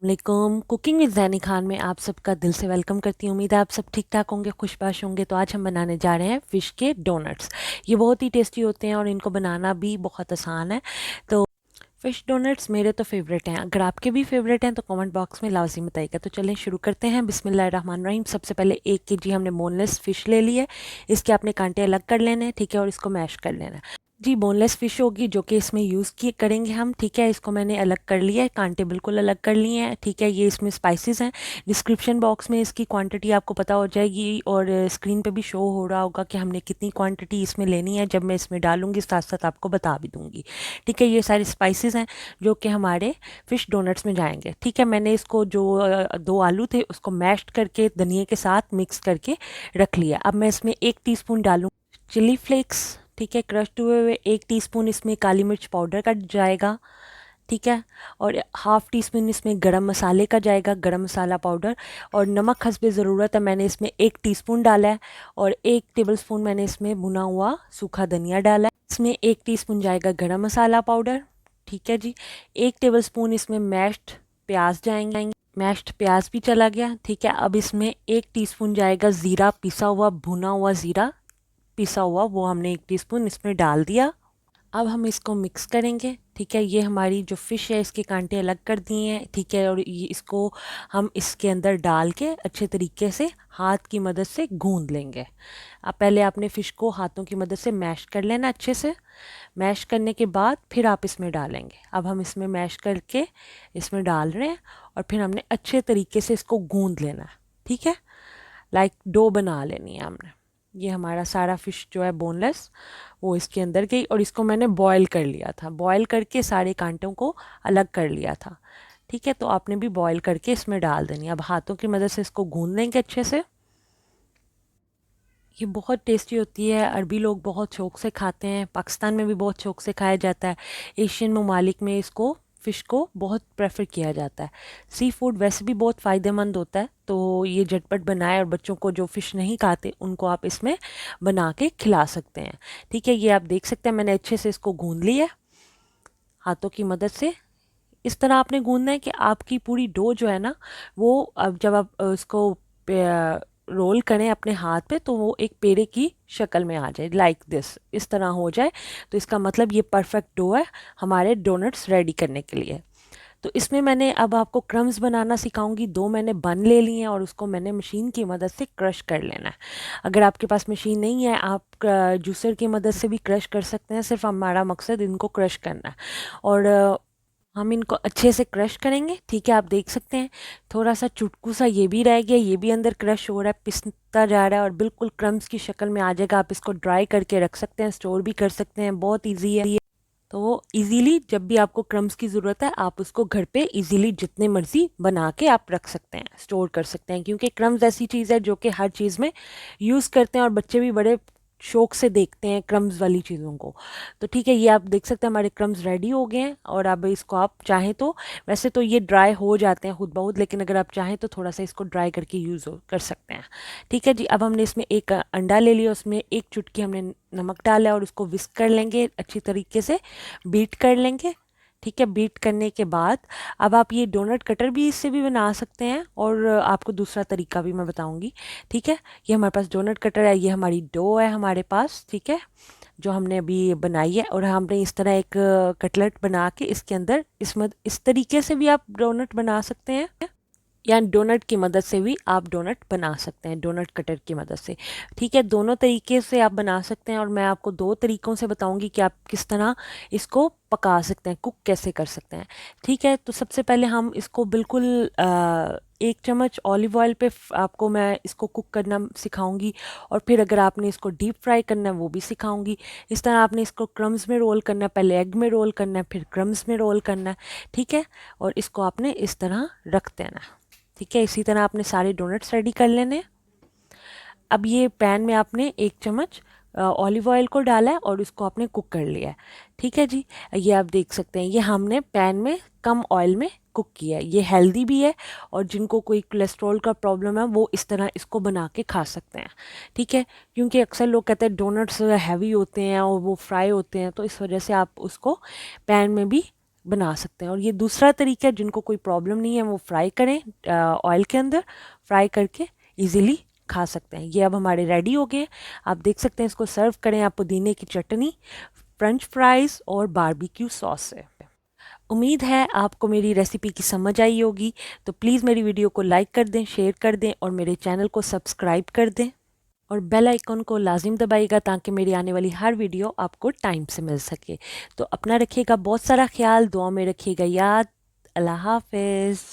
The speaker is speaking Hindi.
वालेकुम। कुकिंग विद ज़ैनी खान में आप सबका दिल से वेलकम करती हूँ। उम्मीद है आप सब ठीक ठाक होंगे, खुशबाश होंगे। तो आज हम बनाने जा रहे हैं फ़िश के डोनट्स। ये बहुत ही टेस्टी होते हैं और इनको बनाना भी बहुत आसान है। तो फ़िश डोनट्स मेरे तो फेवरेट हैं। अगर आपके भी फेवरेट हैं तो कमेंट बॉक्स में लाज़मी बताइएगा। तो चलें शुरू करते हैं। बिस्मिल्लाहिर्रहमानिर्रहीम। सबसे पहले 1 केजी हमने बोनलेस फ़िश ले ली है। इसके आपने कांटे अलग कर लेने हैं, ठीक है, और इसको मैश कर लेना है। जी, बोनलेस फ़िश होगी जो कि इसमें यूज़ की करेंगे हम, ठीक है। इसको मैंने अलग कर लिया है, कांटे बिल्कुल अलग कर लिए हैं, ठीक है। ये इसमें स्पाइसेस हैं। डिस्क्रिप्शन बॉक्स में इसकी क्वांटिटी आपको पता हो जाएगी और स्क्रीन पे भी शो हो रहा होगा कि हमने कितनी क्वांटिटी इसमें लेनी है। जब मैं इसमें डालूंगी साथ साथ आपको बता भी दूंगी, ठीक है। ये सारे स्पाइसेस हैं जो कि हमारे फ़िश डोनट्स में जाएंगे, ठीक है। मैंने इसको जो 2 आलू थे उसको मैश्ड करके धनिए के साथ मिक्स करके रख लिया। अब मैं इसमें 1 टीस्पून डालूँ चिली फ्लेक्स, ठीक है, क्रश्ड हुए 1 टीस्पून इसमें काली मिर्च पाउडर का जाएगा, ठीक है। और हाफ़ टी स्पून इसमें गरम मसाले का जाएगा, गरम मसाला पाउडर। और नमक हस्बे ज़रूरत है, मैंने इसमें 1 टीस्पून डाला है। और 1 टेबलस्पून मैंने इसमें भुना हुआ सूखा धनिया डाला है। इसमें 1 टीस्पून जाएगा गरम मसाला पाउडर, ठीक है जी। 1 टेबलस्पून इसमें मैश्ड प्याज जाएंगे, मैश्ड प्याज भी चला गया, ठीक है। अब इसमें 1 टीस्पून जाएगा ज़ीरा, पिसा हुआ भुना हुआ ज़ीरा पिसा हुआ, वो हमने 1 टीस्पून इसमें डाल दिया। अब हम इसको मिक्स करेंगे, ठीक है। ये हमारी जो फ़िश है इसके कांटे अलग कर दिए हैं, ठीक है। और ये इसको हम इसके अंदर डाल के अच्छे तरीके से हाथ की मदद से गूंद लेंगे। अब पहले आपने फ़िश को हाथों की मदद से मैश कर लेना अच्छे से। मैश करने के बाद फिर आप इसमें डालेंगे। अब हम इसमें मैश करके इसमें डाल रहे हैं और फिर हमने अच्छे तरीके से इसको गूंद लेना है, ठीक है। लाइक डो बना लेनी है हमने। ये हमारा सारा फ़िश जो है बोनलेस वो इसके अंदर गई और इसको मैंने बॉयल कर लिया था। बॉयल करके सारे कांटों को अलग कर लिया था, ठीक है। तो आपने भी बॉयल करके इसमें डाल देनी है। अब हाथों की मदद से इसको गूंद लेंगे अच्छे से। ये बहुत टेस्टी होती है। अरबी लोग बहुत शौक़ से खाते हैं, पाकिस्तान में भी बहुत शौक़ से खाया जाता है। एशियन ममालिक में इसको फ़िश को बहुत प्रेफर किया जाता है। सी फूड वैसे भी बहुत फ़ायदेमंद होता है, तो ये झटपट बनाए और बच्चों को जो फ़िश नहीं खाते उनको आप इसमें बना के खिला सकते हैं, ठीक है। ये आप देख सकते हैं मैंने अच्छे से इसको गूंद लिया है हाथों की मदद से। इस तरह आपने गूंदना है कि आपकी पूरी डो जो है ना वो, अब जब आप इसको रोल करें अपने हाथ पे तो वो एक पेड़े की शक्ल में आ जाए, लाइक दिस, इस तरह हो जाए। तो इसका मतलब ये परफेक्ट डो है हमारे डोनट्स रेडी करने के लिए। तो इसमें मैंने अब आपको क्रम्स बनाना सिखाऊंगी। 2 मैंने बन ले लिए हैं और उसको मैंने मशीन की मदद से क्रश कर लेना है। अगर आपके पास मशीन नहीं है आप जूसर की मदद से भी क्रश कर सकते हैं। सिर्फ हमारा मकसद इनको क्रश करना है और हम इनको अच्छे से क्रश करेंगे, ठीक है। आप देख सकते हैं थोड़ा सा चुटकू सा ये भी रह गया, ये भी अंदर क्रश हो रहा है, पिसता जा रहा है और बिल्कुल क्रम्स की शक्ल में आ जाएगा। आप इसको ड्राई करके रख सकते हैं, स्टोर भी कर सकते हैं, बहुत ईजी है। तो इजीली जब भी आपको क्रम्स की ज़रूरत है आप उसको घर पे इजीली जितने मर्ज़ी बना के आप रख सकते हैं, स्टोर कर सकते हैं। क्योंकि क्रम्स ऐसी चीज़ है जो कि हर चीज़ में यूज़ करते हैं और बच्चे भी बड़े शौक से देखते हैं क्रम्स वाली चीज़ों को। तो ठीक है, ये आप देख सकते हैं हमारे क्रम्स रेडी हो गए हैं। और अब इसको आप चाहें तो, वैसे तो ये ड्राई हो जाते हैं खुद बहुत, लेकिन अगर आप चाहें तो थोड़ा सा इसको ड्राई करके यूज़ कर सकते हैं, ठीक है जी। अब हमने इसमें 1 अंडा ले लिया, उसमें 1 चुटकी हमने नमक डाला और उसको विस्क कर लेंगे, अच्छी तरीके से बीट कर लेंगे, ठीक है। बीट करने के बाद अब आप ये डोनट कटर भी इससे भी बना सकते हैं और आपको दूसरा तरीका भी मैं बताऊंगी, ठीक है। ये हमारे पास डोनट कटर है, ये हमारी डो है हमारे पास, ठीक है, जो हमने अभी बनाई है। और हमने इस तरह एक कटलेट बना के इसके अंदर इसमें इस तरीके से भी आप डोनट बना सकते हैं या डोनट की मदद से भी आप डोनट बना सकते हैं, डोनट कटर की मदद से, ठीक है। दोनों तरीके से आप बना सकते हैं और मैं आपको 2 तरीक़ों से बताऊंगी कि आप किस तरह इसको पका सकते हैं, कुक कैसे कर सकते हैं, ठीक है। तो सबसे पहले हम इसको बिल्कुल 1 चम्मच ऑलिव ऑयल पे आपको मैं इसको कुक करना सिखाऊंगी और फिर अगर आपने इसको डीप फ्राई करना है वो भी सिखाऊंगी। इस तरह आपने इसको क्रम्स में रोल करना है, पहले एग में रोल करना है, फिर क्रम्स में रोल करना है, ठीक है। और इसको आपने इस तरह रख देना, ठीक है। इसी तरह आपने सारे डोनट्स रेडी कर लेने। अब ये पैन में आपने 1 चम्मच ऑलिव ऑयल को डाला है और उसको आपने कुक कर लिया है, ठीक है जी। ये आप देख सकते हैं ये हमने पैन में कम ऑयल में कुक किया है। ये हेल्दी भी है और जिनको कोई कोलेस्ट्रॉल का प्रॉब्लम है वो इस तरह इसको बना के खा सकते हैं, ठीक है। क्योंकि अक्सर लोग कहते हैं डोनट्स हैवी होते हैं और वो फ्राई होते हैं, तो इस वजह से आप उसको पैन में भी बना सकते हैं। और ये दूसरा तरीका है, जिनको कोई प्रॉब्लम नहीं है वो फ्राई करें ऑयल के अंदर, फ्राई करके इजीली खा सकते हैं। ये अब हमारे रेडी हो गए। आप देख सकते हैं, इसको सर्व करें आप पुदीने की चटनी, फ्रेंच फ्राइज़ और बारबेक्यू सॉस से। उम्मीद है आपको मेरी रेसिपी की समझ आई होगी, तो प्लीज़ मेरी वीडियो को लाइक कर दें, शेयर कर दें और मेरे चैनल को सब्सक्राइब कर दें और बेल आइकन को लाजिम दबाइएगा ताकि मेरी आने वाली हर वीडियो आपको टाइम से मिल सके। तो अपना रखिएगा बहुत सारा ख्याल, दुआ में रखिएगा याद। अल्लाह हाफ़िज़।